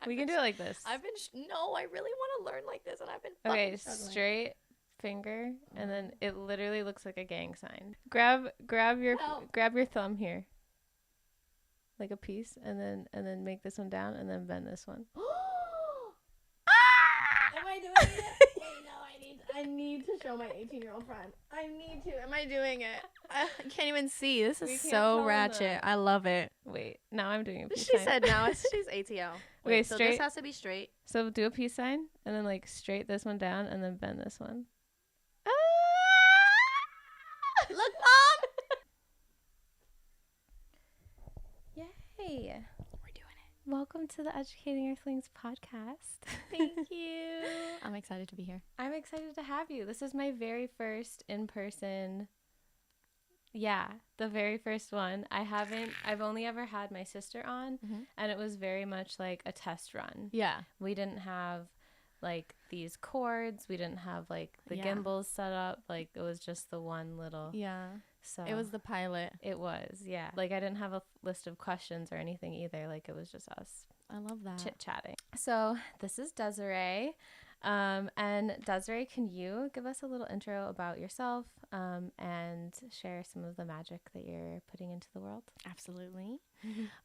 We can do it like this. No, I really want to learn like this, and I've been Okay, struggling. straight finger, and then it literally looks like a gang sign. Grab your thumb here, like a piece, and then make this one down, and then bend this one. Am I doing it? Wait, no, I need to show my 18-year-old friend. I need to. Am I doing it? I can't even see. This is so ratchet. I love it. Wait, now I'm doing a peace She sign. said now she's ATL. Okay, so straight. this has to be straight. So do a peace sign, and then like straight this one down, and then bend this one. Look, Mom! Yay! We're doing it. Welcome to the Educating Earthlings podcast. Thank you. I'm excited to be here. I'm excited to have you. This is my very first in-person. Yeah, the very first one. I've only ever had my sister on, and it was very much like a test run. Yeah. We didn't have like these cords. We didn't have like the gimbals set up. Like it was just the one little. Yeah. So it was the pilot. It was, yeah. Like I didn't have a list of questions or anything either. Like it was just us. I love that. Chit-chatting. So this is Desiree. And Desiree, can you give us a little intro about yourself and share some of the magic that you're putting into the world? Absolutely.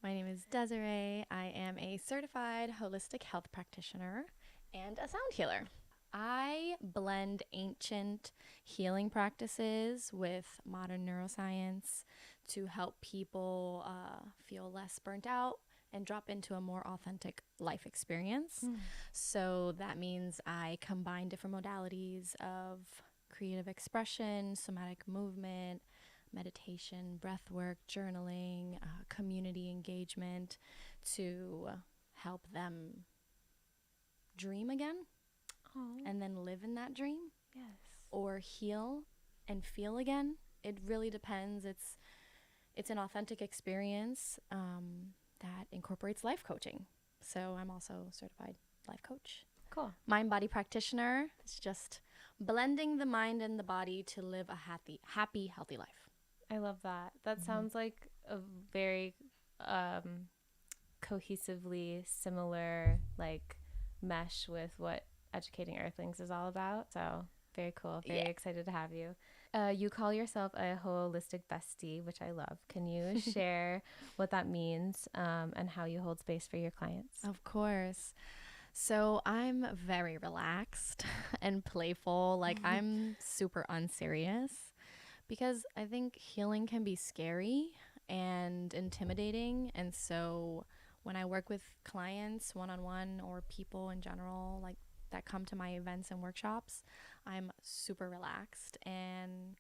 My name is Desiree. I am a certified holistic health practitioner and a sound healer. I blend ancient healing practices with modern neuroscience to help people feel less burnt out and drop into a more authentic life experience. So that means I combine different modalities of creative expression, somatic movement, meditation, breathwork, journaling, community engagement to help them dream again. And then live in that dream. Yes. Or heal and feel again. It really depends. It's an authentic experience that incorporates life coaching. So I'm also a certified life coach. Cool. Mind body practitioner. It's just blending the mind and the body to live a happy, healthy life. I love that. That sounds like a very cohesively similar like mesh with what Educating Earthlings is all about. So very cool. Very excited to have you. You call yourself a holistic bestie, which I love. Can you share what that means and how you hold space for your clients? Of course. So I'm very relaxed and playful. Like I'm super unserious because I think healing can be scary and intimidating. And so when I work with clients one-on-one or people in general, like that come to my events and workshops, I'm super relaxed. And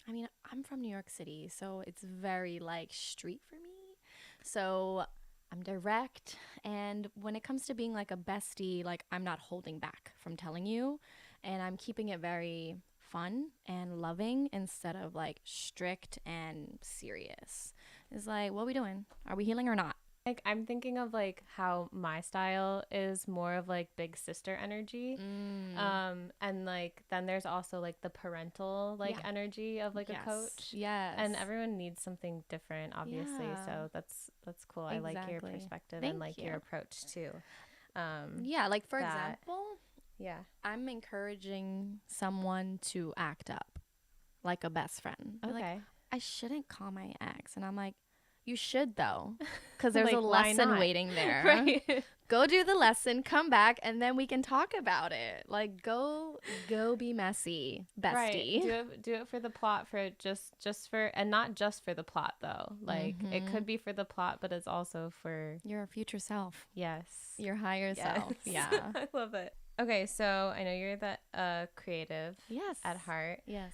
I mean, I'm from New York City, so it's very like street for me. So I'm direct. And when it comes to being like a bestie, like I'm not holding back from telling you, and I'm keeping it very fun and loving instead of like strict and serious. It's like, what are we doing? Are we healing or not? Like I'm thinking of like how my style is more of like big sister energy. And like then there's also like the parental like energy of like a coach. Yes. And everyone needs something different, obviously. So that's cool. Exactly. I like your perspective Thank and like you. your approach too. Yeah, like for example, yeah, I'm encouraging someone to act up like a best friend. Okay. Like, I shouldn't call my ex. And I'm like, you should though, because there's like, a lesson waiting there. Right. Go do the lesson, come back, and then we can talk about it. Like go be messy, bestie. Right. Do it for the plot, for just for, and not just for the plot though. Like it could be for the plot, but it's also for your future self. Yes. Your higher self. Yeah. I love it. Okay, so I know you're the creative at heart. Yes.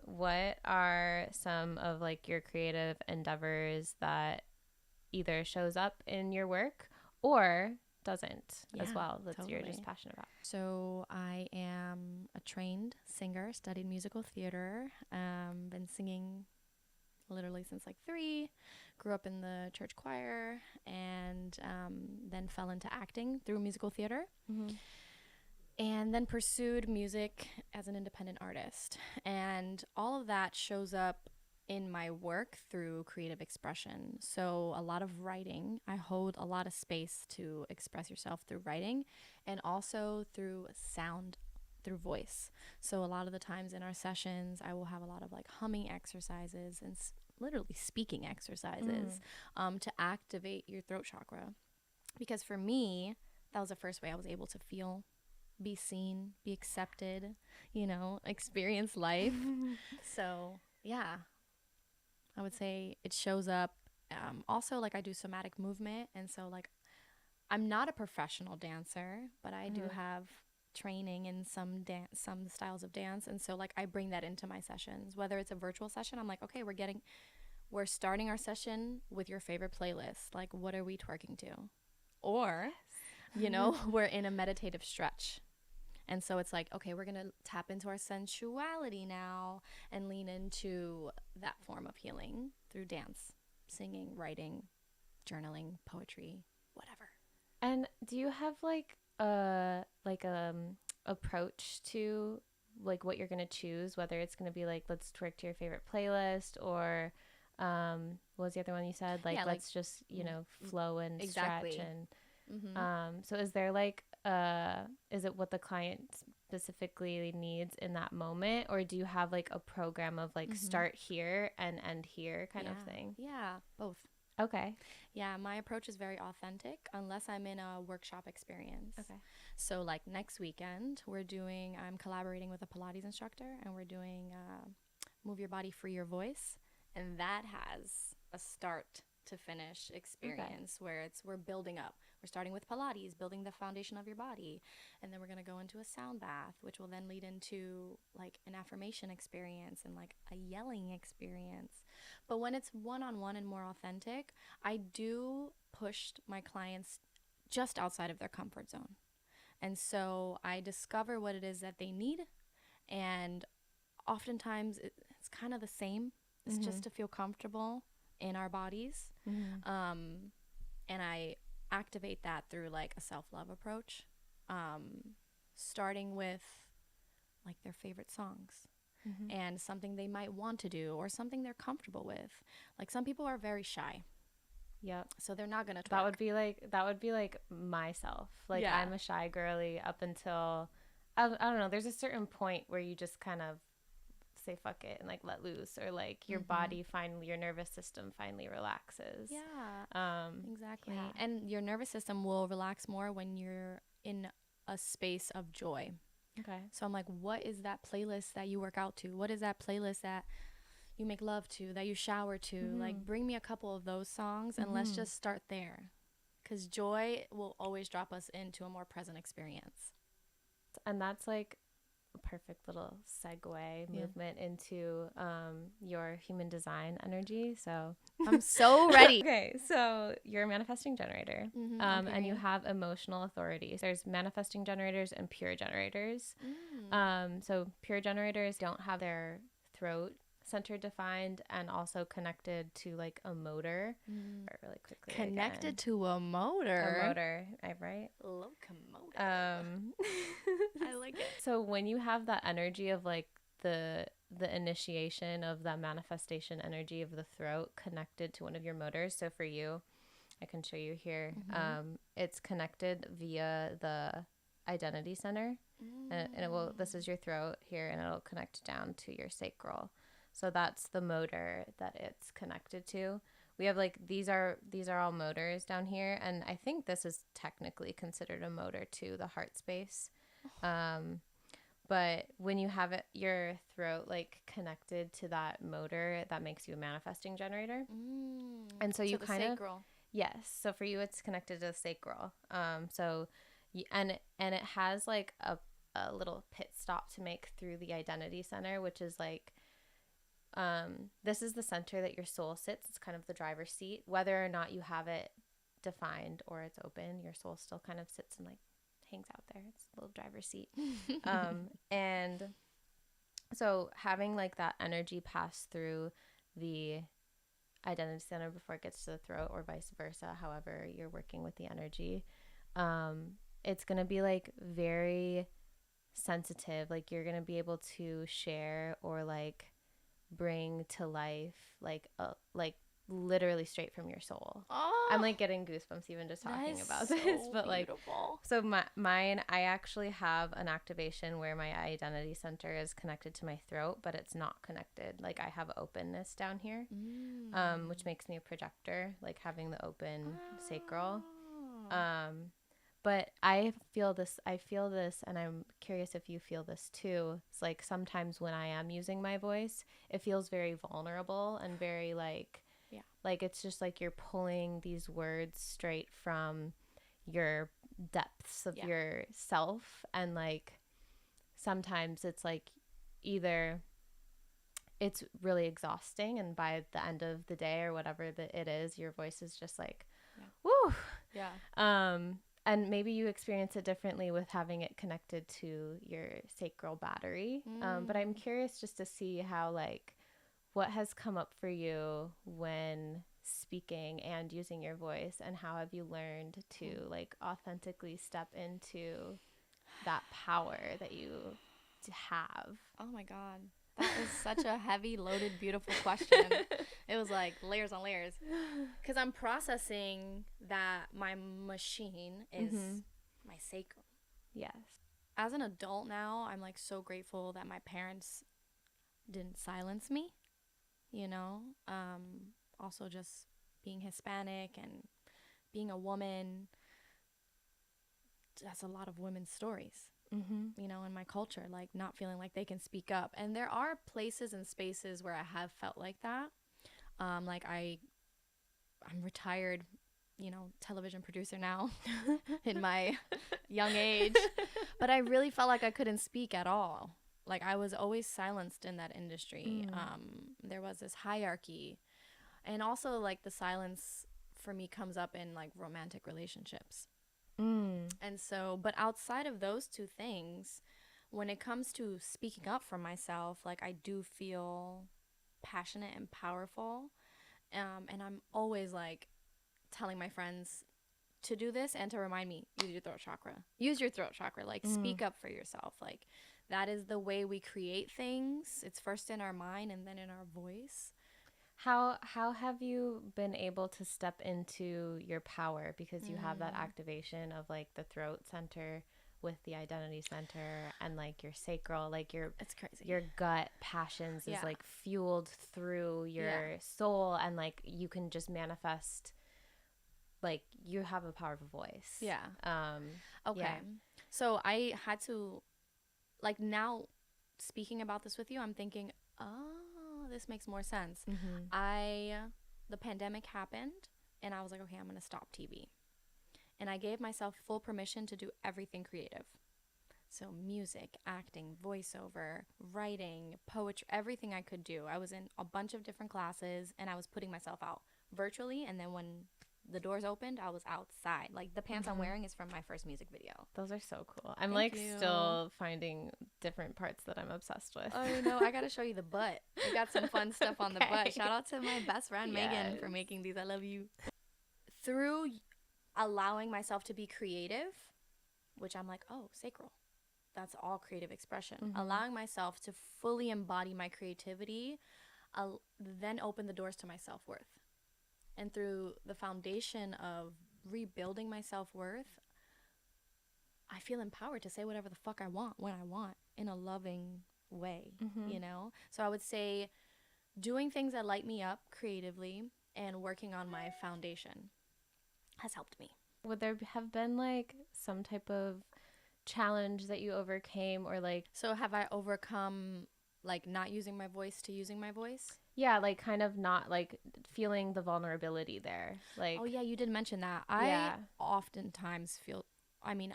What are some of like your creative endeavors that either shows up in your work or doesn't as well that you're just passionate about? So I am a trained singer, studied musical theater, been singing literally since like 3, grew up in the church choir, and then fell into acting through musical theater. And then pursued music as an independent artist. And all of that shows up in my work through creative expression. So a lot of writing. I hold a lot of space to express yourself through writing and also through sound, through voice. So a lot of the times in our sessions, I will have a lot of like humming exercises and literally speaking exercises to activate your throat chakra. Because for me, that was the first way I was able to feel, be seen, be accepted, experience life. So yeah, I would say it shows up. Also, like I do somatic movement. And so like I'm not a professional dancer, but I do have training in some styles of dance. And so like I bring that into my sessions, whether it's a virtual session. I'm like, okay, we're starting our session with your favorite playlist. Like, what are we twerking to? Or, we're in a meditative stretch. And so it's like, okay, we're going to tap into our sensuality now and lean into that form of healing through dance, singing, writing, journaling, poetry, whatever. And do you have like approach to like what you're going to choose, whether it's going to be like, let's twerk to your favorite playlist, or what was the other one you said? Like, let's just, flow and exactly. stretch. And so is there like, is it what the client specifically needs in that moment? Or do you have like a program of like start here and end here kind of thing? Yeah, both. Okay. Yeah, my approach is very authentic unless I'm in a workshop experience. Okay. So like next weekend, I'm collaborating with a Pilates instructor and we're doing Move Your Body, Free Your Voice. And that has a start to finish experience where we're building up. We're starting with Pilates, building the foundation of your body. And then we're going to go into a sound bath, which will then lead into like an affirmation experience and like a yelling experience. But when it's one-on-one and more authentic, I do push my clients just outside of their comfort zone. And so I discover what it is that they need. And oftentimes it's kind of the same. It's just to feel comfortable in our bodies. And I activate that through like a self-love approach, starting with like their favorite songs and something they might want to do or something they're comfortable with. Like some people are very shy. Yep. So they're not going to twerk. That would be like myself. Like I'm a shy girly up until, I don't know, there's a certain point where you just kind of say fuck it and like let loose, or like your body your nervous system finally relaxes. Exactly. And your nervous system will relax more when you're in a space of joy. Okay. So I'm like, what is that playlist that you work out to? What is that playlist that you make love to, that you shower to? Like bring me a couple of those songs and let's just start there, because joy will always drop us into a more present experience. And that's like a perfect little segue movement into your human design energy. So I'm so ready. Okay, so you're a manifesting generator, and you have emotional authority. There's manifesting generators and pure generators. So pure generators don't have their throat center defined and also connected to like a motor. Really quickly, connected to a motor. A motor, right? Locomotive. I like it. So when you have that energy of like the initiation of that manifestation energy of the throat connected to one of your motors. So for you, I can show you here. It's connected via the identity center, and it will. This is your throat here, and it'll connect down to your sacral. So that's the motor that it's connected to. We have like these are all motors down here, and I think this is technically considered a motor too, the heart space. But when you have your throat like connected to that motor, that makes you a manifesting generator. And so you kind of yes. So for you, it's connected to the sacral. And it has like a little pit stop to make through the identity center, which is like. This is the center that your soul sits. It's kind of the driver's seat. Whether or not you have it defined or it's open, your soul still kind of sits and like hangs out there. It's a little driver's seat. And so having like that energy pass through the identity center before it gets to the throat, or vice versa, however you're working with the energy, it's going to be like very sensitive. Like you're going to be able to share or like bring to life like literally straight from your soul. Oh, I'm like getting goosebumps even just talking about so this, but like beautiful. so mine, I actually have an activation where my identity center is connected to my throat, but it's not connected. Like I have openness down here, which makes me a projector, like having the open sacral. But I feel this, and I'm curious if you feel this too. It's like sometimes when I am using my voice, it feels very vulnerable and very like it's just like you're pulling these words straight from your depths of your self. And like sometimes it's like either it's really exhausting, and by the end of the day or whatever it is, your voice is just like, woo. And maybe you experience it differently with having it connected to your sacral battery. But I'm curious just to see how, like, what has come up for you when speaking and using your voice, and how have you learned to like authentically step into that power that you have? Oh my God. That is such a heavy, loaded, beautiful question. It was like layers on layers. Because I'm processing that my machine is my sacral. Yes. As an adult now, I'm like so grateful that my parents didn't silence me, you know? Also just being Hispanic and being a woman, that's a lot of women's stories. You know, in my culture, like not feeling like they can speak up. And there are places and spaces where I have felt like that. Like I'm retired, you know, television producer now in my young age, but I really felt like I couldn't speak at all. Like I was always silenced in that industry. There was this hierarchy, and also like the silence for me comes up in like romantic relationships. And so, but outside of those two things, when it comes to speaking up for myself, like I do feel passionate and powerful. And I'm always like telling my friends to do this and to remind me, use your throat chakra. Use your throat chakra. Like speak up for yourself. Like that is the way we create things. It's first in our mind and then in our voice. How have you been able to step into your power, because you have that activation of like the throat center with the identity center and like your sacral, like it's crazy. Your gut passions is like fueled through your soul, and like you can just manifest, like you have a powerful voice. So I had to, like, now speaking about this with you, I'm thinking, this makes more sense. The pandemic happened and I was like, okay, I'm gonna stop TV, and I gave myself full permission to do everything creative. So music, acting, voiceover, writing, poetry, everything I could do. I was in a bunch of different classes and I was putting myself out virtually, and then when the doors opened, I was outside. Like the pants I'm wearing is from my first music video. Those are so cool. I'm like still finding different parts that I'm obsessed with. Oh, you know, I gotta show you the butt. I got some fun stuff on the butt. Shout out to my best friend Megan for making these. I love you. Through allowing myself to be creative, which I'm like, oh, sacral, that's all creative expression. Allowing myself to fully embody my creativity, then open the doors to my self-worth. And through the foundation of rebuilding my self-worth, I feel empowered to say whatever the fuck I want when I want in a loving way, you know? So I would say doing things that light me up creatively and working on my foundation has helped me. Would there have been like some type of challenge that you overcame, or like... So have I overcome like not using my voice to using my voice? Yeah, like kind of not like feeling the vulnerability there. Like, oh yeah, you did mention that. I oftentimes feel, I mean,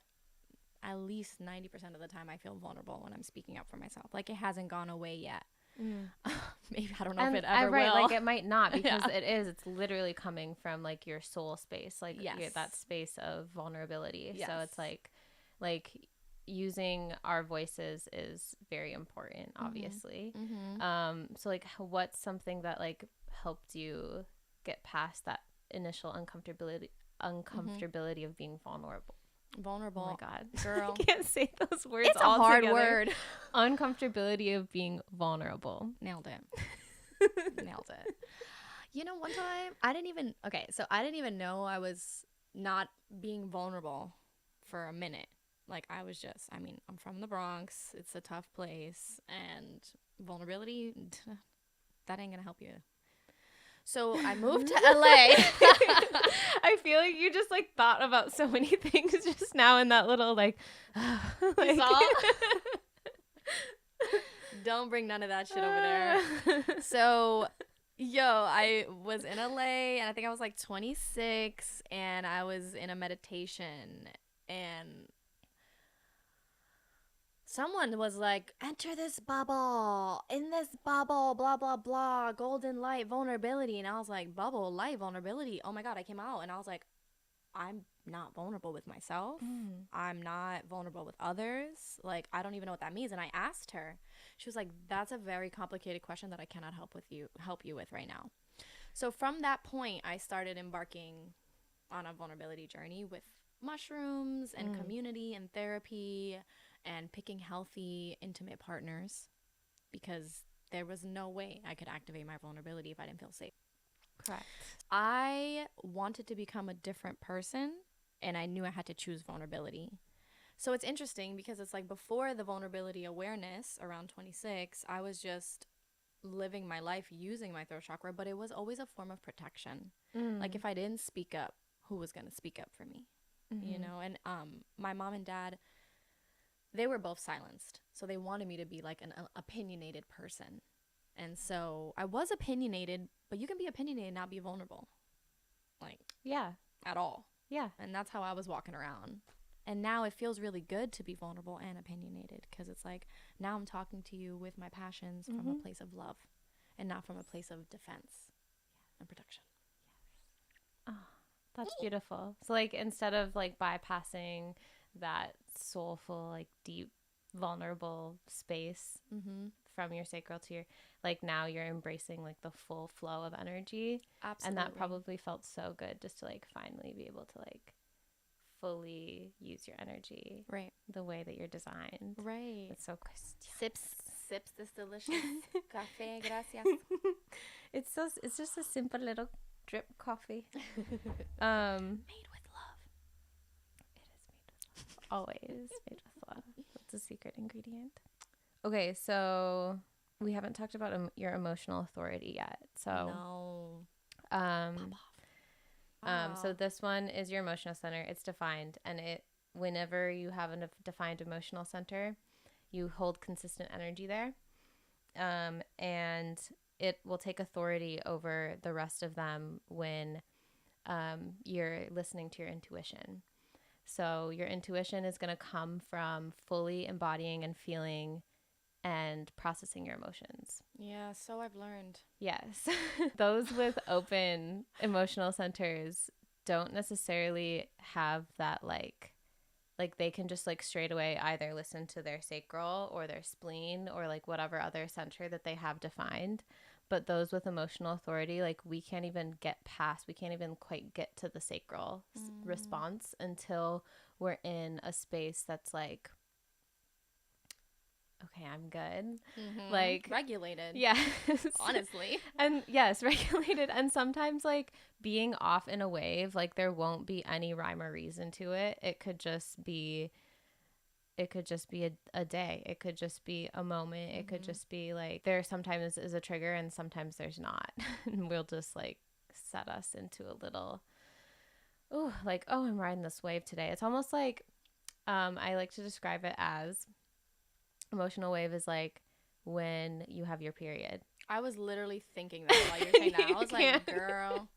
at least 90% of the time I feel vulnerable when I'm speaking up for myself. Like it hasn't gone away yet. Maybe, I don't know if it ever will. Like it might not, because it's literally coming from like your soul space, like that space of vulnerability. So it's like using our voices is very important, obviously. So like what's something that like helped you get past that initial uncomfortability of being vulnerable? Oh my God, girl, I can't say those words. It's a hard word. Uncomfortability of being vulnerable. Nailed it. Nailed it. You know, one time I didn't even know I was not being vulnerable for a minute. Like I'm from the Bronx. It's a tough place, and vulnerability, that ain't gonna help you. So I moved to LA. I feel like you just like thought about so many things just now in that little like, You saw? Don't bring none of that shit over there. So, I was in LA and I think I was like 26 and I was in a meditation and someone was like, enter this bubble, in this bubble, blah, blah, blah, golden light, vulnerability. And I was like, bubble, light, vulnerability. Oh my God, I came out and I was like, I'm not vulnerable with myself. I'm not vulnerable with others. Like, I don't even know what that means. And I asked her. She was like, that's a very complicated question that I cannot help you with right now. So from that point, I started embarking on a vulnerability journey with mushrooms and community and therapy and picking healthy, intimate partners because there was no way I could activate my vulnerability if I didn't feel safe. Correct. I wanted to become a different person and I knew I had to choose vulnerability. So it's interesting because it's like before the vulnerability awareness around 26, I was just living my life using my throat chakra, but it was always a form of protection. Like if I didn't speak up, who was going to speak up for me? You know, and my mom and dad, they were both silenced. So they wanted me to be like an opinionated person. And so I was opinionated, but you can be opinionated and not be vulnerable. Like, yeah, at all. Yeah. And that's how I was walking around. And now it feels really good to be vulnerable and opinionated because it's like now I'm talking to you with my passions from a place of love and not from a place of defense and protection. Yes. Oh, that's beautiful. So like instead of like bypassing that soulful, like deep, vulnerable space from your sacral to your, like now you're embracing like the full flow of energy. Absolutely. And that probably felt so good just to like finally be able to like fully use your energy right the way that you're designed. Right. It's so sips this delicious café. Gracias. It's just a simple little drip coffee. Made with love. It is made with love. Always made with love. That's a secret ingredient. Okay, so we haven't talked about your emotional authority yet. So No. So this one is your emotional center. It's defined, and whenever you have a defined emotional center, you hold consistent energy there, and it will take authority over the rest of them when you're listening to your intuition. So your intuition is going to come from fully embodying and feeling and processing your emotions. Yeah, so I've learned. Yes. Those with open emotional centers don't necessarily have that like they can just like straight away either listen to their sacral or their spleen or like whatever other center that they have defined. But those with emotional authority, like we can't even quite get to the sacral response until we're in a space that's like, okay, I'm good. Like regulated. Yes. Honestly. And yes, regulated. And sometimes like being off in a wave, like there won't be any rhyme or reason to it. It could just be a day. It could just be a moment. It could just be like there sometimes is a trigger and sometimes there's not. And we'll just like set us into a little, I'm riding this wave today. It's almost like I like to describe it as emotional wave is like when you have your period. I was literally thinking that while you were saying that. I was like, girl,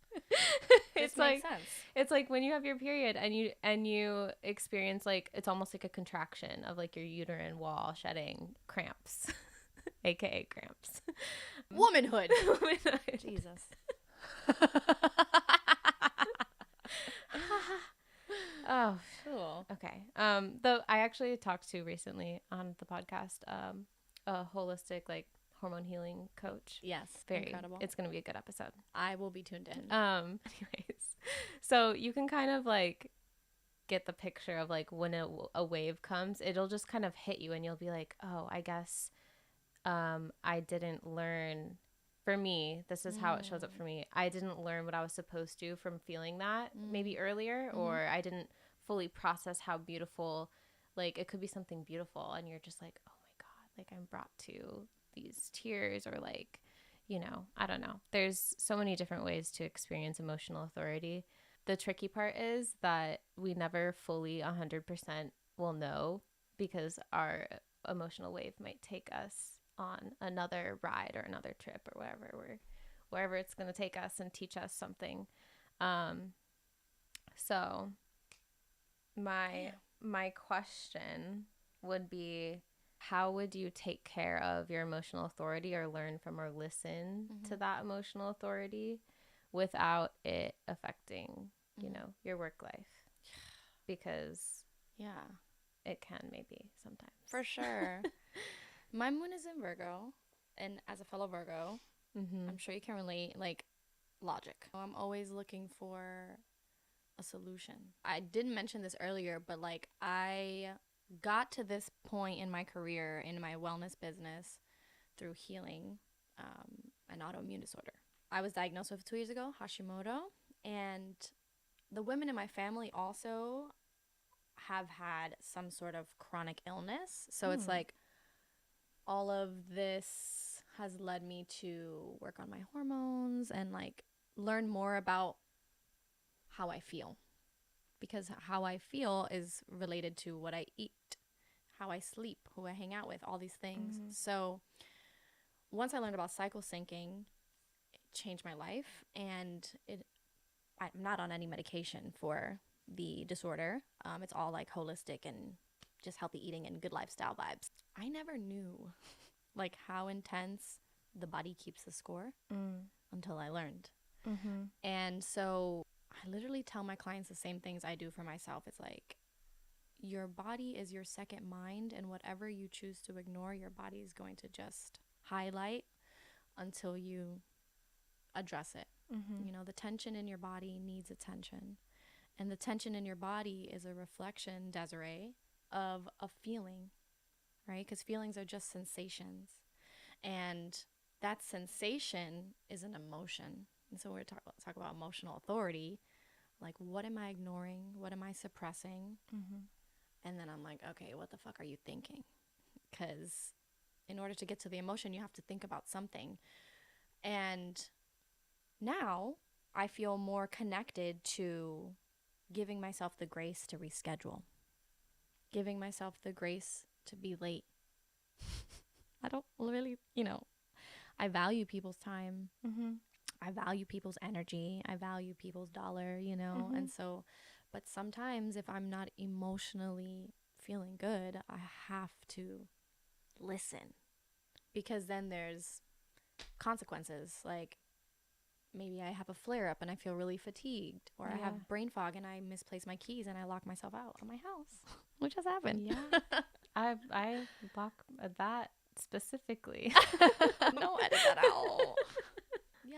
this makes sense. It's like when you have your period and you experience like it's almost like a contraction of like your uterine wall shedding cramps, aka cramps. Womanhood. Jesus. Oh, cool. Okay. Though I actually talked to recently on the podcast a holistic like hormone healing coach. Yes, very incredible. It's gonna be a good episode. I will be tuned in. Anyways, so you can kind of like get the picture of like when a wave comes, it'll just kind of hit you and you'll be like, oh, I guess I didn't learn for me, this is how it shows up for me. I didn't learn what I was supposed to from feeling that maybe earlier, or I didn't fully process how beautiful, like, it could be something beautiful and you're just like, oh my God, like, I'm brought to these tears, or like, you know, I don't know. There's so many different ways to experience emotional authority. The tricky part is that we never fully 100% will know, because our emotional wave might take us on another ride or another trip or wherever it's going to take us and teach us something. So my question would be, how would you take care of your emotional authority, or learn from or listen to that emotional authority without it affecting, you know, your work life? Because it can, maybe sometimes. For sure. My moon is in Virgo, and as a fellow Virgo, I'm sure you can relate, like, logic. I'm always looking for a solution. I didn't mention this earlier, but like, I got to this point in my career, in my wellness business, through healing an autoimmune disorder. I was diagnosed with 2 years ago, Hashimoto, and the women in my family also have had some sort of chronic illness. So it's like, all of this has led me to work on my hormones and like learn more about how I feel, because how I feel is related to what I eat, how I sleep, who I hang out with, all these things. So once I learned about cycle syncing, it changed my life, and I'm not on any medication for the disorder. It's all like holistic and just healthy eating and good lifestyle vibes. I never knew like how intense the body keeps the score until I learned. And so I literally tell my clients the same things I do for myself. It's like, your body is your second mind, and whatever you choose to ignore, your body is going to just highlight until you address it. You know, the tension in your body needs attention. And the tension in your body is a reflection, Desiree, of a feeling, right? Because feelings are just sensations. And that sensation is an emotion. And so we're talk about emotional authority. Like, what am I ignoring? What am I suppressing? And then I'm like, okay, what the fuck are you thinking? Because in order to get to the emotion, you have to think about something. And now I feel more connected to giving myself the grace to reschedule, giving myself the grace to be late. I don't really, you know, I value people's time. I value people's energy. I value people's dollar, you know. And so, but sometimes if I'm not emotionally feeling good, I have to listen, because then there's consequences. Like, maybe I have a flare up and I feel really fatigued, or I have brain fog and I misplace my keys and I lock myself out of my house, which has happened. I lock that specifically. No, edit that out.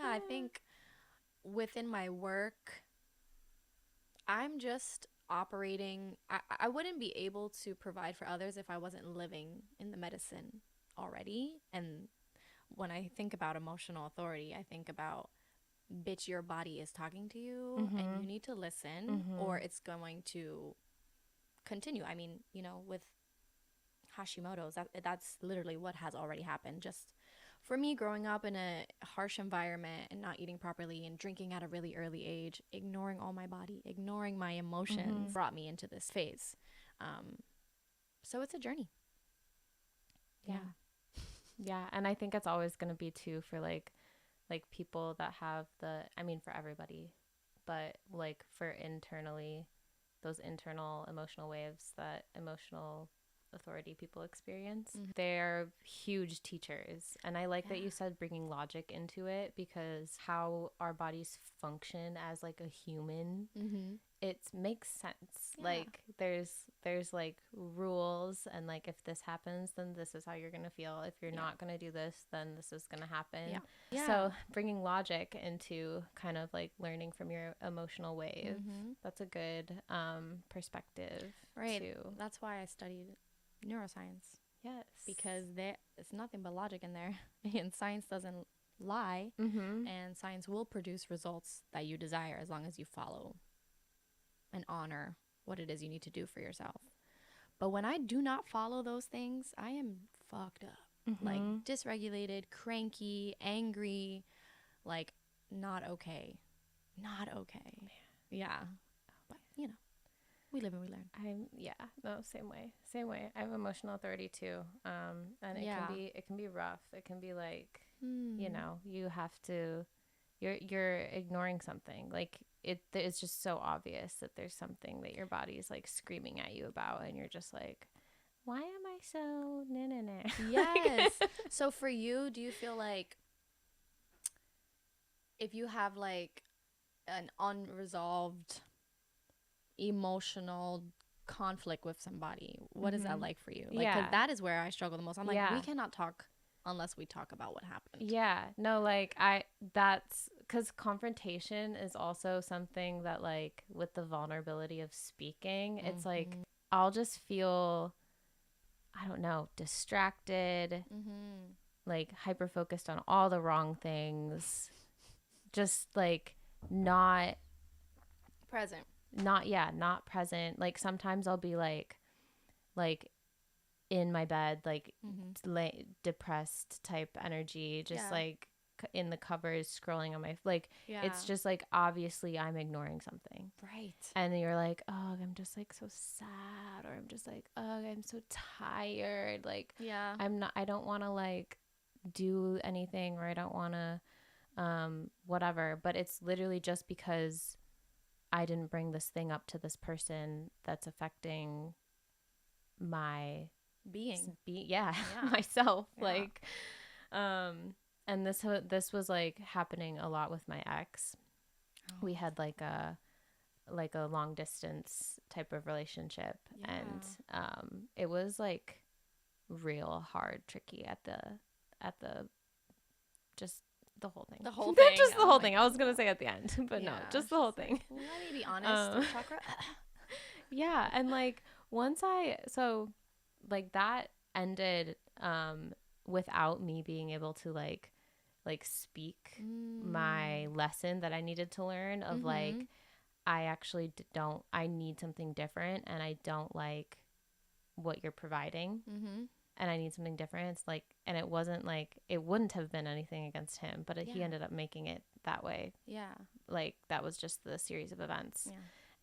I think within my work, I'm just operating. I wouldn't be able to provide for others if I wasn't living in the medicine already. And when I think about emotional authority, I think about, bitch, your body is talking to you and you need to listen, or it's going to continue. I mean, you know, with Hashimoto's, that's literally what has already happened. Just for me, growing up in a harsh environment and not eating properly and drinking at a really early age, ignoring all my body, ignoring my emotions, brought me into this phase. So it's a journey. Yeah. And I think it's always going to be too, for like people that have I mean, for everybody, but like for internally, those internal emotional waves that emotional authority people experience, they're huge teachers. And I like that you said bringing logic into it, because how our bodies function as like a human, it makes sense. Like there's like rules, and like, if this happens, then this is how you're gonna feel. If you're not gonna do this, then this is gonna happen. So bringing logic into kind of like learning from your emotional wave, that's a good perspective, right? too. That's why I studied neuroscience. Yes, because there's nothing but logic in there, and science doesn't lie, Mm-hmm. and science will produce results that you desire as long as you follow and honor what it is you need to do for yourself. But when I do not follow those things, I am fucked up. Like Mm-hmm. dysregulated, cranky, angry, like not okay. Not okay. Yeah. But, you know, we live and we learn. Same way. I have emotional authority too. And Yeah. it can be rough. It can be like, you Mm. know, you have to, you're ignoring something. Like it's just so obvious that there's something that your body is like screaming at you about, and you're just like, why am I so na? Yes. So for you, do you feel like if you have like an unresolved emotional conflict with somebody, what is that like for you? Like, 'cause that is where I struggle the most. I'm like, we cannot talk unless we talk about what happened. Yeah. No, like that's because confrontation is also something that, like, with the vulnerability of speaking, it's like I'll just feel, I don't know, distracted, like hyper focused on all the wrong things, just like not Present. not present. Like sometimes I'll be like in my bed, like depressed type energy, just like in the covers scrolling on my, like, it's just like obviously I'm ignoring something, right? And then you're like, oh, I'm just like so sad, or I'm just like, oh, I'm so tired, like, I don't want to like do anything, or I don't want to whatever, but it's literally just because I didn't bring this thing up to this person that's affecting my being myself, like, and this was like happening a lot with my ex. We had like a long distance type of relationship, and it was like real hard, tricky at the just the whole thing. The whole thing. Just the whole thing. I was gonna say at the end, but no, just the whole thing. Like, let me be honest, chakra. Yeah, and like once like that ended without me being able to like speak my lesson that I needed to learn of like, I actually don't, I need something different, and I don't like what you're providing, and I need something different. It's like, and it wasn't like, it wouldn't have been anything against him, but he ended up making it that way. Like that was just the series of events.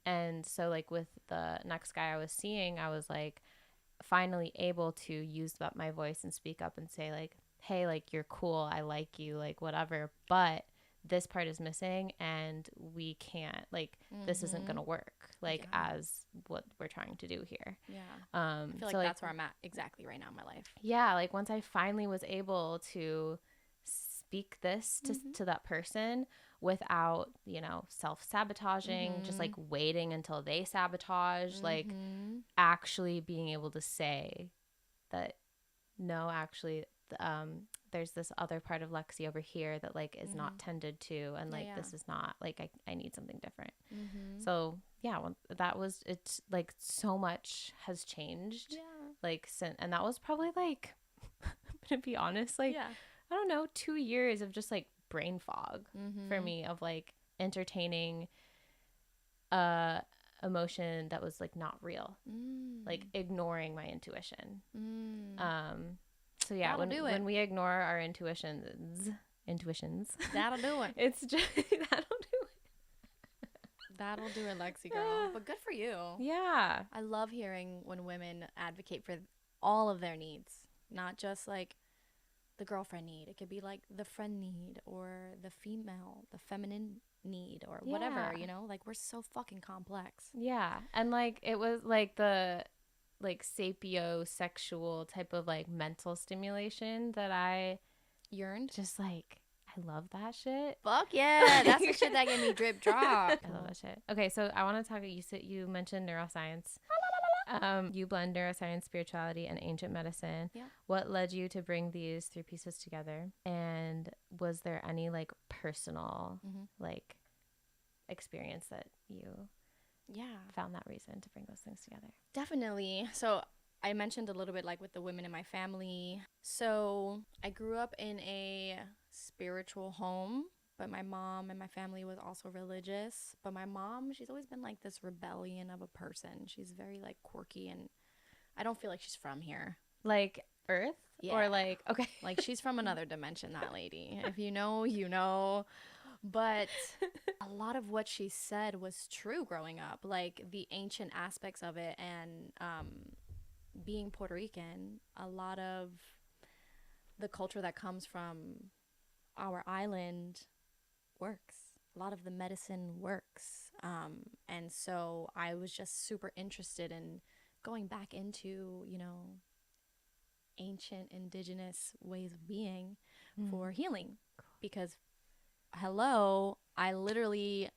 And so like with the next guy I was seeing, I was like finally able to use up my voice and speak up and say like, hey, like, you're cool, I like you, like, whatever, but this part is missing, and we can't, like, this isn't gonna work, like, as what we're trying to do here. I feel like that's where I'm at exactly right now in my life. Like once I finally was able to speak this to that person without, you know, self-sabotaging, just like waiting until they sabotage, like actually being able to say that, no, actually, there's this other part of Lexi over here that like is not tended to, and like this is not, like, I need something different. So that was, it's like so much has changed, like, since, and that was probably like to be honest, like, I don't know, 2 years of just like brain fog for me, of like entertaining emotion that was like not real, like ignoring my intuition. So yeah, when we ignore our intuitions, that'll do it. It's just that'll do it, Lexi girl. But good for you. Yeah, I love hearing when women advocate for all of their needs, not just like the girlfriend need. It could be like the friend need, or the feminine need, or whatever, you know, like, we're so fucking complex. And like it was like the like sapiosexual type of like mental stimulation that I yearned. Just like, I love that shit. Fuck yeah, that's the shit that gave me drip drop. I love that shit. Okay, so I want to talk. You mentioned neuroscience. You blend neuroscience, spirituality, and ancient medicine. What led you to bring these three pieces together? And was there any like personal like experience that you found that reason to bring those things together? Definitely. So I mentioned a little bit like with the women in my family. So I grew up in a spiritual home, but my mom and my family was also religious. But my mom, she's always been like this rebellion of a person. She's very like quirky, and I don't feel like she's from here. Like Earth? Yeah. Or like, okay. Like she's from another dimension, that lady. If you know, you know. But a lot of what she said was true growing up, like the ancient aspects of it. And being Puerto Rican, a lot of the culture that comes from our island works. A lot of the medicine works. And so I was just super interested in going back into, you know, ancient indigenous ways of being for healing. Because, hello, I literally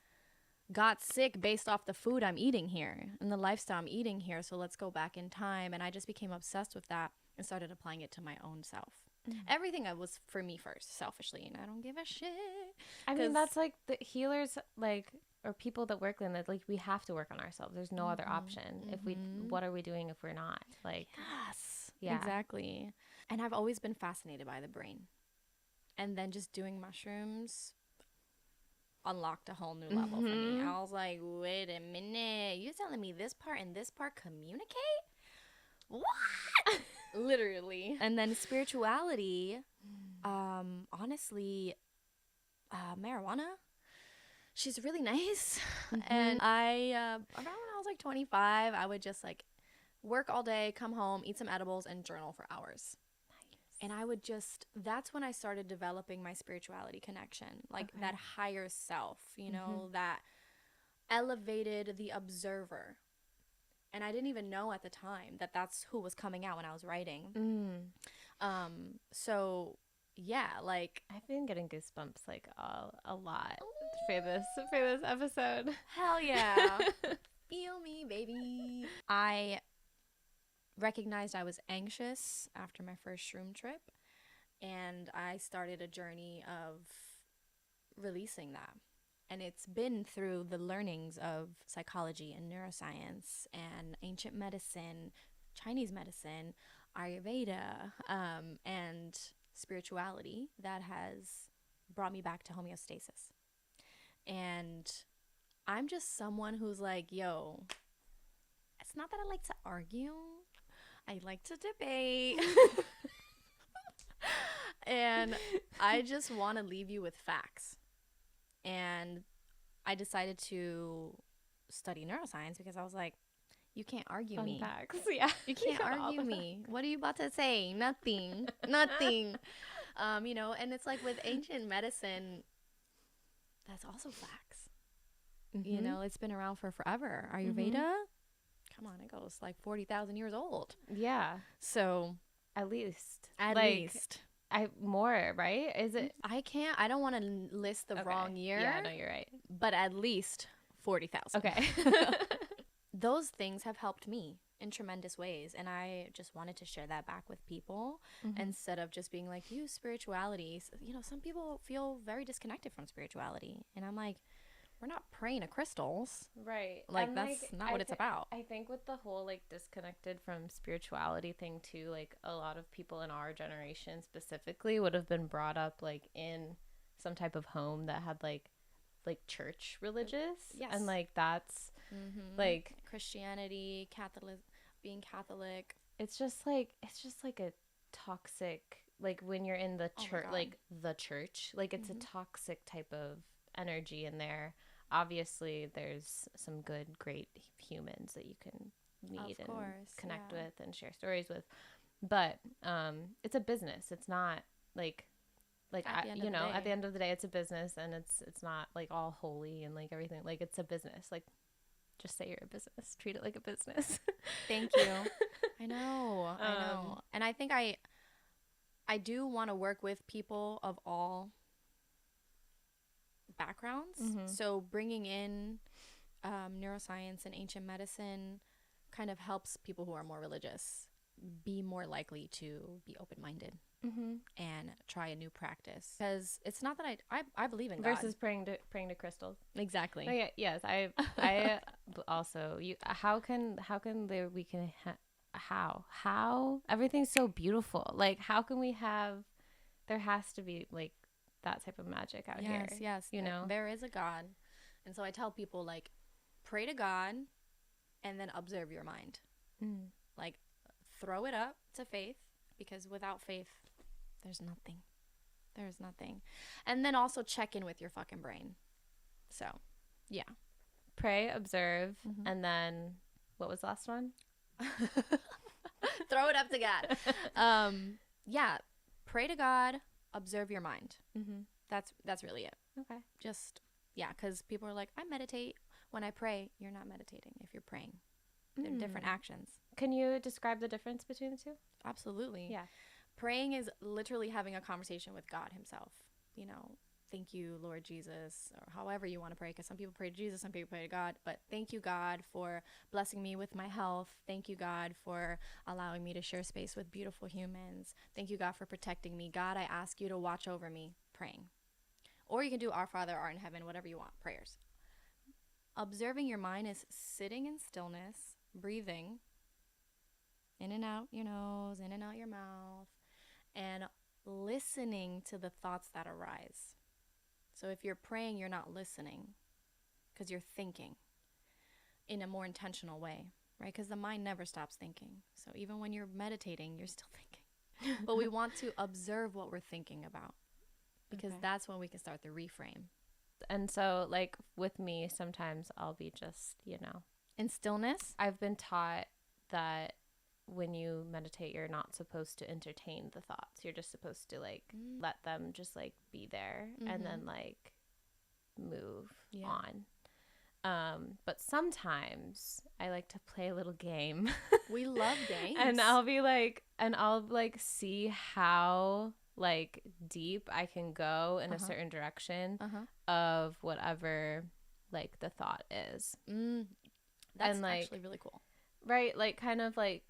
got sick based off the food I'm eating here and the lifestyle I'm eating here. So let's go back in time. And I just became obsessed with that and started applying it to my own self. Everything was for me first, selfishly, and I don't give a shit. I mean, that's like the healers, like, or people that work in that, like, we have to work on ourselves. There's no other option. If we, what are we doing if we're not? Like, yes, yeah, exactly. And I've always been fascinated by the brain, and then just doing mushrooms unlocked a whole new level for me. I was like, wait a minute, you telling me this part and this part communicate? What? Literally. And then spirituality, honestly, marijuana, she's really nice. And I around when I was like 25, I would just like work all day, come home, eat some edibles, and journal for hours. And I would just, that's when I started developing my spirituality connection, like that higher self, you know, that elevated the observer. And I didn't even know at the time that that's who was coming out when I was writing. So yeah, like I've been getting goosebumps like a lot for this episode. Hell yeah. Feel me, baby. I recognized I was anxious after my first shroom trip, and I started a journey of releasing that. And it's been through the learnings of psychology and neuroscience and ancient medicine, Chinese medicine, Ayurveda, and spirituality that has brought me back to homeostasis. And I'm just someone who's like, yo, it's not that I like to argue. I like to debate. And I just want to leave you with facts. And I decided to study neuroscience because I was like, you can't argue Fun me. facts. Yeah. You can't argue me. What are you about to say? Nothing. Nothing. You know, and it's like with ancient medicine, that's also facts. You know, it's been around for forever. Ayurveda, come on, it goes like 40,000 years old. Yeah. So At least. at Like, least. More, right? Is it? I don't want to list the wrong year. Yeah, no, you're right. But at least 40,000. Okay. Those things have helped me in tremendous ways, and I just wanted to share that back with people instead of just being like, use spirituality. You know, some people feel very disconnected from spirituality, and I'm like, we're not praying to crystals. Right. Like, And, that's not what it's about. I think with the whole like disconnected from spirituality thing too, like a lot of people in our generation specifically would have been brought up like in some type of home that had like church religious. Yes. And like that's like Christianity, being Catholic. it's just like a toxic, like when you're in the church, like the church, like it's a toxic type of energy in there. Obviously there's some good, great humans that you can meet and connect with and share stories with, but it's a business. It's not like at the end of the day, it's a business, and it's not like all holy and like everything. Like, it's a business. Like, just say you're a business. Treat it like a business. Thank you. I know. And I think I do want to work with people of all backgrounds. So bringing in neuroscience and ancient medicine kind of helps people who are more religious be more likely to be open-minded and try a new practice. Because it's not that I believe in God. Versus praying to crystals. Exactly. Oh, yeah, yes, I also how everything's so beautiful. Like, how can we have? There has to be like that type of magic out Yes, here. yes. You know? There is a God. And so I tell people, like, pray to God and then observe your mind. Like, throw it up to faith, because without faith, there's nothing. There's nothing. And then also check in with your fucking brain. So, yeah. Pray, observe, and then what was the last one? Throw it up to God. Yeah. Pray to God, observe your mind. That's really it. Okay. Just, yeah, because people are like, I meditate when I pray. You're not meditating if you're praying. They're different actions. Can you describe the difference between the two? Absolutely. Yeah. Praying is literally having a conversation with God himself. You know, thank you, Lord Jesus, or however you want to pray, because some people pray to Jesus, some people pray to God. But thank you, God, for blessing me with my health. Thank you, God, for allowing me to share space with beautiful humans. Thank you, God, for protecting me. God, I ask you to watch over me. Praying. Or you can do Our Father, art in heaven, whatever you want, prayers. Observing your mind is sitting in stillness, breathing in and out your nose, in and out your mouth, and listening to the thoughts that arise. So if you're praying, you're not listening because you're thinking in a more intentional way, right? Because the mind never stops thinking. So even when you're meditating, you're still thinking. But we want to observe what we're thinking about, because that's when we can start the reframe. And so, like, with me, sometimes I'll be just, in stillness. I've been taught that when you meditate, you're not supposed to entertain the thoughts. You're just supposed to, like, let them just, like, be there and then, like, move on. But sometimes I like to play a little game. We love games. And I'll see how, like, deep I can go in a certain direction of whatever, like, the thought is. That's and, like, actually really cool. Right? Like, kind of like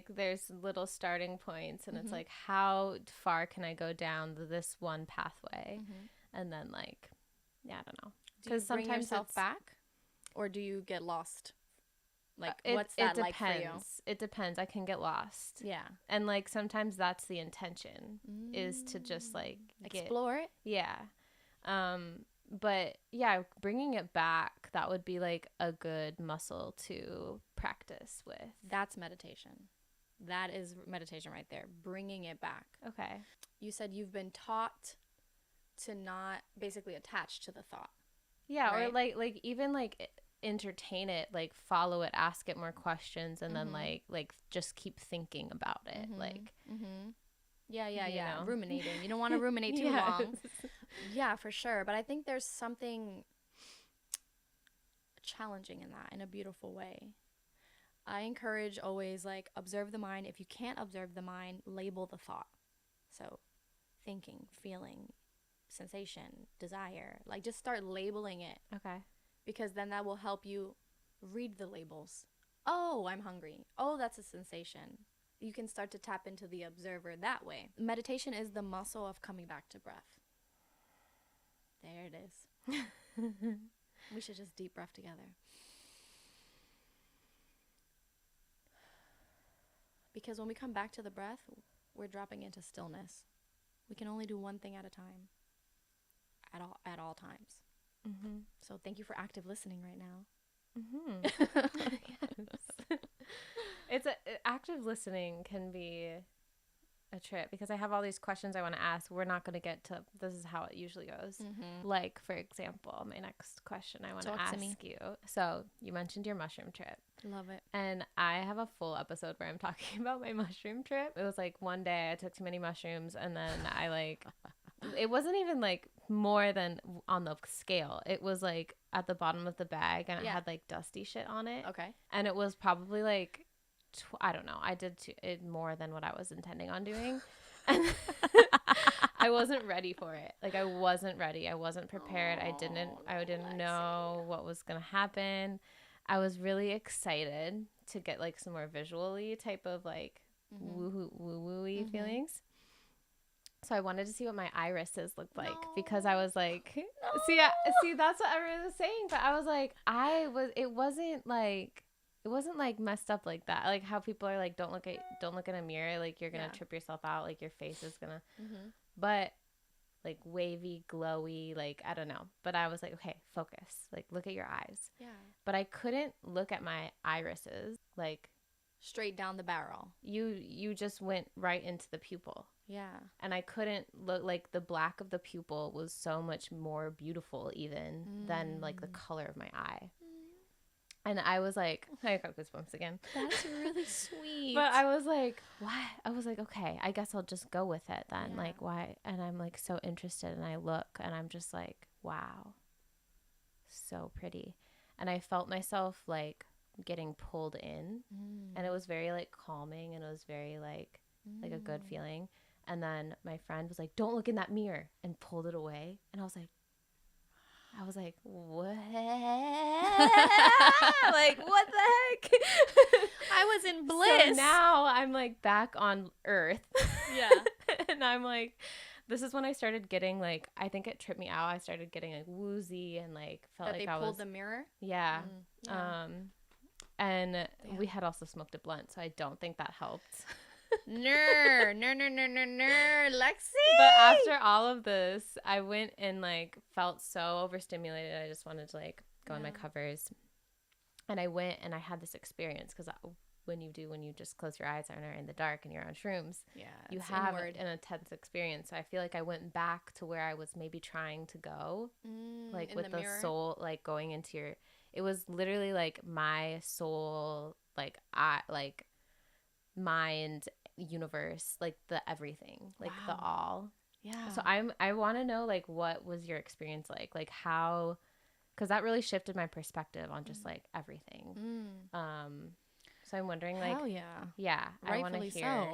there's little starting points, and it's like, how far can I go down this one pathway? And then, like, yeah, I don't know. Because sometimes bring yourself back, or do you get lost? Like, what's that like for you? It depends. I can get lost. Yeah. And, like, sometimes that's the intention, is to just, like, explore it. Yeah. But yeah, bringing it back, that would be, like, a good muscle to practice with. That's meditation. That is meditation right there. Bringing it back. Okay. You said you've been taught to not basically attach to the thought. Yeah, right? Or like even, like, entertain it, like, follow it, ask it more questions, and then like just keep thinking about it. Like, yeah. Ruminating. You don't want to ruminate too long. Yeah, for sure. But I think there's something challenging in that, in a beautiful way. I encourage always, like, observe the mind. If you can't observe the mind, label the thought. So thinking, feeling, sensation, desire, like, just start labeling it. Okay. Because then that will help you read the labels. Oh, I'm hungry. Oh, that's a sensation. You can start to tap into the observer that way. Meditation is the muscle of coming back to breath. There it is. We should just deep breath together. Because when we come back to the breath, we're dropping into stillness. We can only do one thing at a time, at all times. So thank you for active listening right now. Yes. Active listening can be a trip, because I have all these questions I want to ask. We're not going to get to, this is how it usually goes. Like, for example, my next question I want to ask you. So you mentioned your mushroom trip. Love it. And I have a full episode where I'm talking about my mushroom trip. It was like one day I took too many mushrooms, and then I, like, it wasn't even, like, more than on the scale. It was, like, at the bottom of the bag, and it had, like, dusty shit on it. Okay. And it was probably, like, I don't know. I did it more than what I was intending on doing. And I wasn't ready for it. Like, I wasn't ready. I wasn't prepared. I didn't know what was going to happen. I was really excited to get, like, some more visually type of, like, woo-woo-y feelings. So I wanted to see what my irises looked like, because I was like, see, that's what everyone was saying. But I was like, it wasn't like messed up like that. Like, how people are like, don't look in a mirror. Like, you're going to trip yourself out. Like, your face is going to, but like wavy, glowy, like I don't know. But I was like, okay, focus. Like look at your eyes. Yeah. But I couldn't look at my irises. Like Straight down the barrel. you just went right into the pupil. Yeah. And I couldn't look, like the black of the pupil was so much more beautiful even than like the color of my eye. And I was like, I got goosebumps again. That's really sweet. But I was like, what? I was like, okay, I guess I'll just go with it then. Yeah. Like, why? And I'm like so interested, and I look, and I'm just like, wow, so pretty. And I felt myself like getting pulled in, and it was very like calming, and it was very like a good feeling. And then my friend was like, don't look in that mirror, and pulled it away. And I was like, what? Like, what the heck? I was in bliss. So now I'm like back on Earth. Yeah. And I'm like, this is when I started getting like, I think it tripped me out. I started getting like woozy and like felt That like they I pulled was. the mirror? Yeah. Yeah. And we had also smoked a blunt, so I don't think that helped. Lexi. But after all of this, I went and like felt so overstimulated. I just wanted to like go in my covers. And I went and I had this experience because when you just close your eyes and are in the dark and you're on shrooms, you have an intense experience. So I feel like I went back to where I was maybe trying to go, like with the soul, like going into your. It was literally like my soul, like mind, universe, like the everything, like the all. Yeah. So I want to know like what was your experience like how, because that really shifted my perspective on just like everything. So I'm wondering like, hell yeah, I want to hear.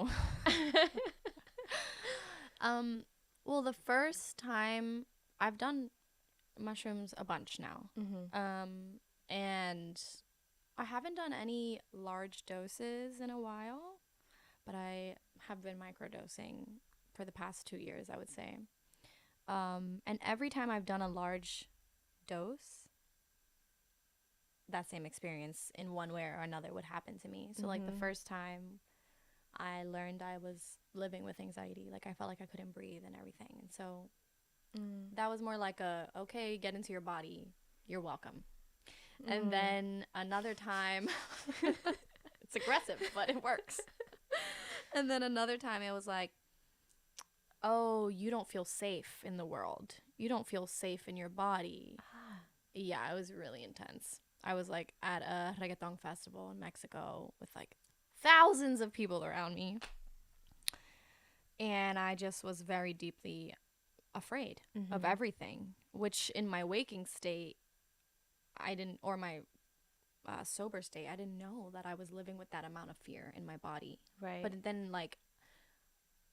So. Well, the first time I've done mushrooms a bunch now, and I haven't done any large doses in a while, but I have been microdosing for the past 2 years, I would say. And every time I've done a large dose, that same experience in one way or another would happen to me. So like the first time I learned I was living with anxiety, like I felt like I couldn't breathe and everything. And so that was more like okay, get into your body. You're welcome. And then another time, it's aggressive, but it works. And then another time it was like, oh, you don't feel safe in the world. You don't feel safe in your body. Yeah, it was really intense. I was like at a reggaeton festival in Mexico with like thousands of people around me. And I just was very deeply afraid of everything, which in my waking state, I didn't, or my sober state, I didn't know that I was living with that amount of fear in my body. Right. But then like,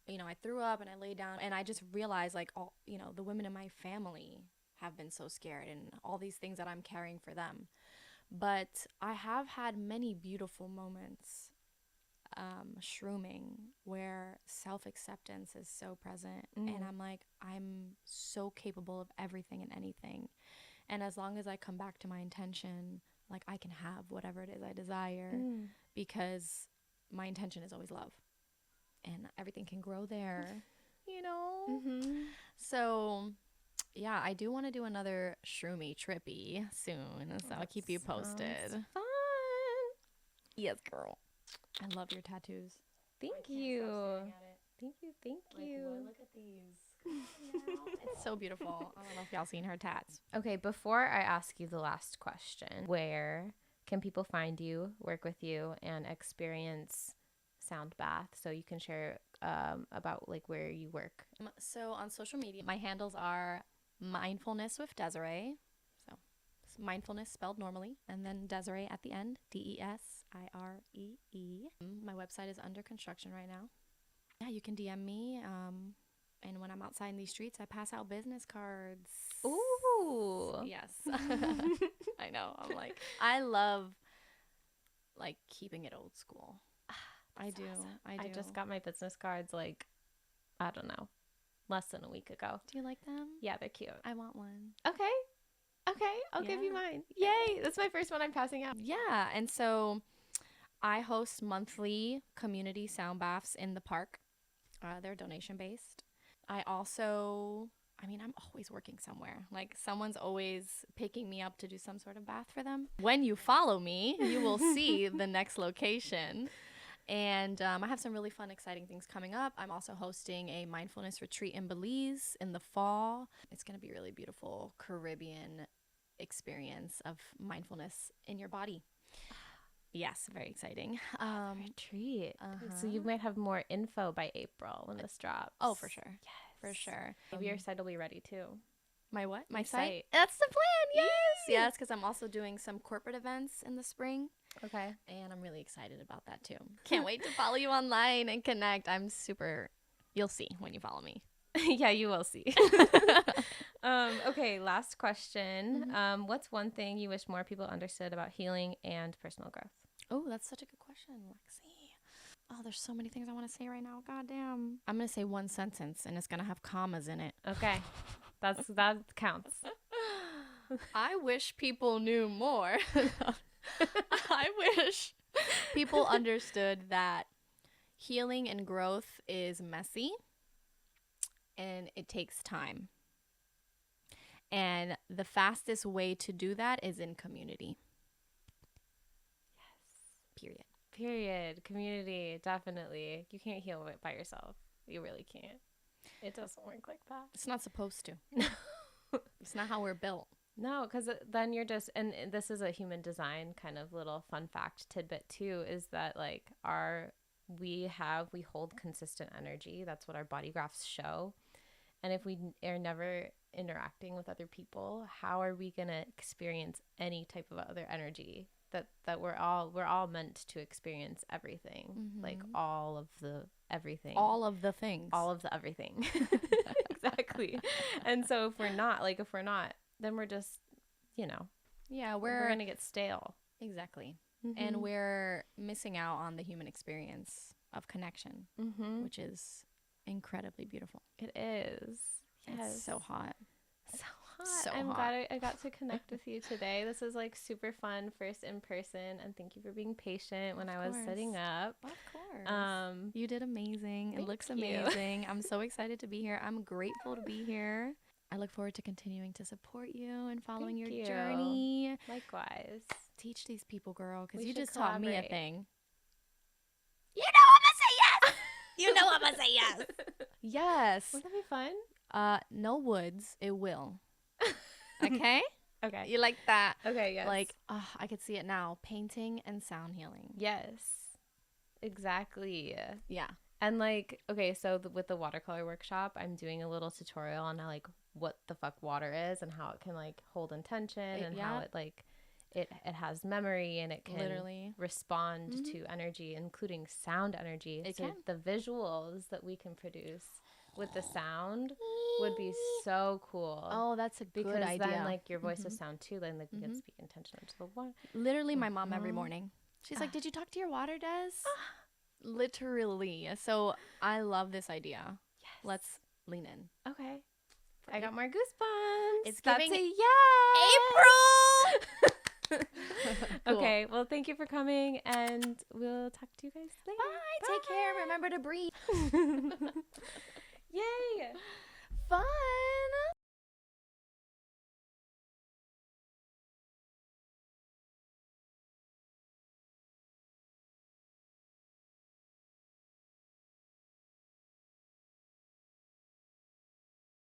I threw up and I laid down and I just realized like all, the women in my family have been so scared and all these things that I'm carrying for them. But I have had many beautiful moments shrooming where self-acceptance is so present and I'm like, I'm so capable of everything and anything. And as long as I come back to my intention, like I can have whatever it is I desire because my intention is always love and everything can grow there, So yeah, I do want to do another shroomy trippy soon. So I'll keep you posted. Fun. Yes, girl. I love your tattoos. Thank you. Thank you. Boy, look at these. It's so beautiful. I don't know if y'all seen her tats. Okay, before I ask you the last question, where can people find you, work with you, and experience Sound Bath? So you can share about like where you work. So on social media, my handles are Mindfulness with Desiree. So it's Mindfulness spelled normally, and then Desiree at the end, Desiree. My website is under construction right now. Yeah, you can DM me. And when I'm outside in these streets, I pass out business cards. Ooh. Yes. I know. I'm like, I love like keeping it old school. I do. I just got my business cards like, I don't know, less than a week ago. Do you like them? Yeah, they're cute. I want one. Okay. I'll give you mine. Yay. That's my first one I'm passing out. Yeah. And so I host monthly community sound baths in the park. They're donation based. I also I mean, I'm always working somewhere. Like, someone's always picking me up to do some sort of bath for them. When you follow me, you will see the next location. And I have some really fun, exciting things coming up. I'm also hosting a mindfulness retreat in Belize in the fall. It's going to be a really beautiful Caribbean experience of mindfulness in your body. Yes, very exciting. Retreat. So you might have more info by April when this drops. Oh, for sure. Yes. For sure. Maybe your site will be ready too. My what? My Your site? That's the plan. Yes, because I'm also doing some corporate events in the spring. Okay. And I'm really excited about that too. Can't wait to follow you online and connect. You'll see when you follow me. Yeah, you will see. Okay, last question. What's one thing you wish more people understood about healing and personal growth? Oh, that's such a good question, Lexi. Oh, there's so many things I want to say right now. God damn. I'm going to say one sentence, and it's going to have commas in it. Okay. That counts. I wish people knew more. I wish people understood that healing and growth is messy and it takes time. And the fastest way to do that is in community. Yes. Period. Community, definitely. You can't heal it by yourself. You really can't. It doesn't work like that. It's not supposed to. It's not how we're built. No, because then you're just, and this is a human design kind of little fun fact tidbit too, is that like we hold consistent energy. That's what our body graphs show. And if we are never interacting with other people, how are we going to experience any type of other energy? That we're all meant to experience everything, like all of the everything, all of the things, all of the everything. Exactly. And so if we're not, then we're just, we're gonna get stale. Exactly. And we're missing out on the human experience of connection, which is incredibly beautiful. It is. Yes. It's so hot. So I'm glad I got to connect with you today. This was like super fun, first in person, and thank you for being patient when I was setting up. Of course. You did amazing. It looks amazing. I'm so excited to be here. I'm grateful to be here. I look forward to continuing to support you and following your journey. Likewise. Teach these people, girl, because you just taught me a thing. You know I'm gonna say yes. You know I'm gonna say yes. Yes. Wouldn't that be fun? No woods. It will. Okay? Okay. You like that? Okay, yes. Like, I could see it now. Painting and sound healing. Yes. Exactly. Yeah. And like, okay, so with the watercolor workshop, I'm doing a little tutorial on like what the fuck water is and how it can like hold intention and how it like it has memory and it can literally respond to energy, including sound energy. The visuals that we can produce with the sound would be so cool. Oh, that's a good idea. Because then like your voices sound too, then like we can speak intention into the water. Literally my mom every morning. She's like, did you talk to your water, Des? Literally. So I love this idea. Yes. Let's lean in. Okay. I got more goosebumps. It's giving April. Okay. Well, thank you for coming, and we'll talk to you guys later. Bye. Take care. Remember to breathe. Yay. Fun.